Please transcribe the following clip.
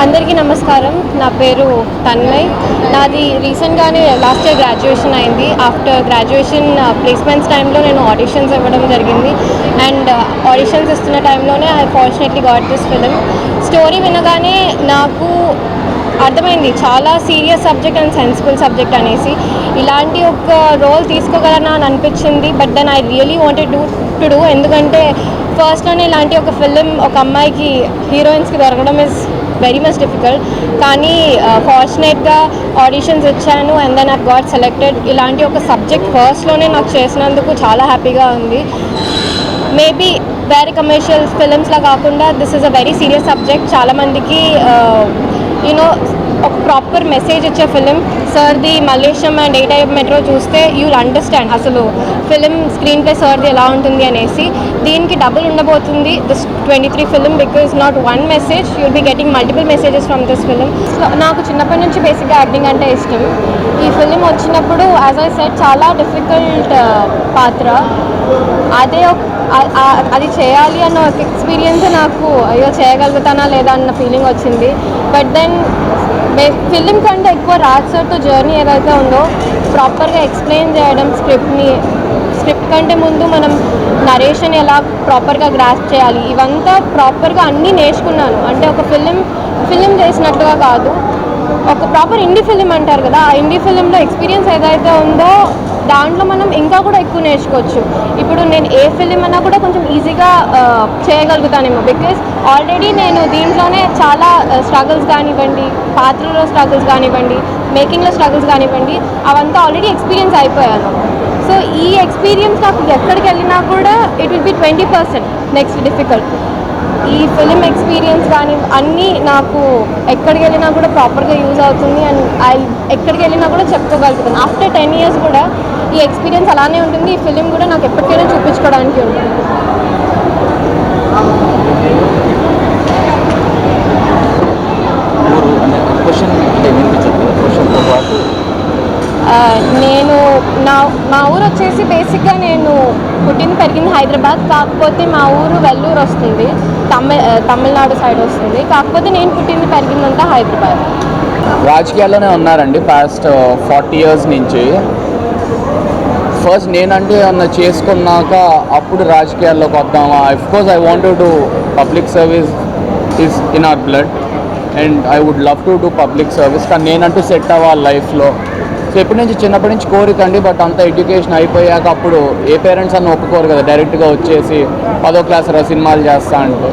అందరికీ నమస్కారం. నా పేరు తన్మయ్. నాది రీసెంట్గానే లాస్ట్ ఇయర్ గ్రాడ్యుయేషన్ అయింది. ఆఫ్టర్ గ్రాడ్యుయేషన్ ప్లేస్మెంట్స్ టైంలో నేను ఆడిషన్స్ ఇవ్వడం జరిగింది. అండ్ ఆడిషన్స్ ఇస్తున్న టైంలోనే I fortunately got this film. Story వినగానే నాకు అర్థమైంది చాలా serious subject and sensible subject అనేసి. ఇలాంటి ఒక రోల్ తీసుకోగలనా అని అనిపించింది. But then I really wanted to do. ఎందుకంటే ఫస్ట్లోనే ఇలాంటి ఒక ఫిలిం ఒక అమ్మాయికి హీరోయిన్స్కి దొరకడం ఇస్ వెరీ మచ్ డిఫికల్ట్. కానీ ఫార్చునేట్గా ఆడిషన్స్ ఇచ్చాను and then I got selected. ఇలాంటి ఒక సబ్జెక్ట్ ఫస్ట్లోనే నాకు చేసినందుకు చాలా హ్యాపీగా ఉంది. మేబీ వేరే కమర్షియల్ ఫిలిమ్స్లా కాకుండా this is a very serious subject. చాలామందికి యూనో ఒక ప్రాపర్ మెసేజ్ ఇచ్చే ఫిలిం. సార్ది Mallesham and a type Metro చూస్తే యూల్ అండర్స్టాండ్ అసలు ఫిలిం స్క్రీన్ ప్లే సార్ది ఎలా ఉంటుంది అనేసి. దీనికి డబుల్ ఉండబోతుంది this 23 film because not one message, you'll be getting multiple messages from this film. నాకు చిన్నప్పటి నుంచి బేసిక్గా యాక్టింగ్ అంటే ఇష్టం. ఈ ఫిలిం వచ్చినప్పుడు యాజ్ ఐ సెడ్ చాలా డిఫికల్ట్ పాత్ర. అది చేయాలి అన్న ఒక ఎక్స్పీరియన్స్ నాకు అయ్యో చేయగలుగుతానా లేదా అన్న ఫీలింగ్ వచ్చింది. బట్ దెన్ ఫిలిం కంటే ఎక్కువ రాజ్ సార్తో జర్నీ ఏదైతే ఉందో ప్రాపర్గా ఎక్స్ప్లెయిన్ చేయడం స్క్రిప్ట్ కంటే ముందు మనం నరేషన్ ఎలా ప్రాపర్గా గ్రాస్ప్ చేయాలి ఇవంతా ప్రాపర్గా అన్నీ నేర్చుకున్నాను. అంటే ఒక ఫిలిం చేసినట్టుగా కాదు, ఒక ప్రాపర్ ఇండీ ఫిలిం అంటారు కదా, ఆ ఇండీ ఫిలింలో ఎక్స్పీరియన్స్ ఏదైతే ఉందో దాంట్లో మనం ఇంకా కూడా ఎక్కువ నేర్చుకోవచ్చు. ఇప్పుడు నేను ఏ ఫిలిం అన్నా కూడా కొంచెం ఈజీగా చేయగలుగుతానేమో బికాజ్ ఆల్రెడీ నేను దీంట్లోనే చాలా స్ట్రగుల్స్ కానివ్వండి, పాత్రలో స్ట్రగుల్స్ కానివ్వండి, మేకింగ్లో స్ట్రగుల్స్ కానివ్వండి, అవంతా ఆల్రెడీ ఎక్స్పీరియన్స్ అయిపోయాను. సో ఈ ఎక్స్పీరియన్స్ నాకు ఎక్కడికి వెళ్ళినా కూడా it will be 20% next difficult. ఈ ఫిలిం ఎక్స్పీరియన్స్ కానీ అన్నీ నాకు ఎక్కడికి వెళ్ళినా కూడా ప్రాపర్గా యూజ్ అవుతుంది. అండ్ ఎక్కడికి వెళ్ళినా కూడా చెప్పుకోగలుగుతాను. ఆఫ్టర్ 10 years కూడా ఈ ఎక్స్పీరియన్స్ అలానే ఉంటుంది. ఈ ఫిలిం కూడా నాకు ఎప్పటికైనా చూపించుకోవడానికి ఉంటుంది. నేను మా ఊరు వచ్చేసి బేసిక్గా నేను పుట్టింది పెరిగింది హైదరాబాద్. కాకపోతే మా ఊరు వెల్లూరు వస్తుంది, తమిళనాడు సైడ్ వస్తుంది. కాకపోతే నేను పుట్టింది పెరిగిందంతా హైదరాబాద్. రాజకీయాల్లోనే ఉన్నారండి పాస్ట్ 40 years నుంచి. ఫస్ట్ నేనంటే ఏమన్నా చేసుకున్నాక అప్పుడు రాజకీయాల్లోకి వద్దామా. Of course I want to do public service is in our blood and I would love to do public service. కానీ నేనంటూ సెట్ అవ్వాలి లైఫ్లో. సో చిన్నప్పటి నుంచి కోరిక అండి. బట్ అంత ఎడ్యుకేషన్ అయిపోయాక అప్పుడు ఏ పేరెంట్స్ అన్న ఒప్పుకోరు కదా డైరెక్ట్గా వచ్చేసి 10వ క్లాస్ సినిమాలు చేస్తా అంటే.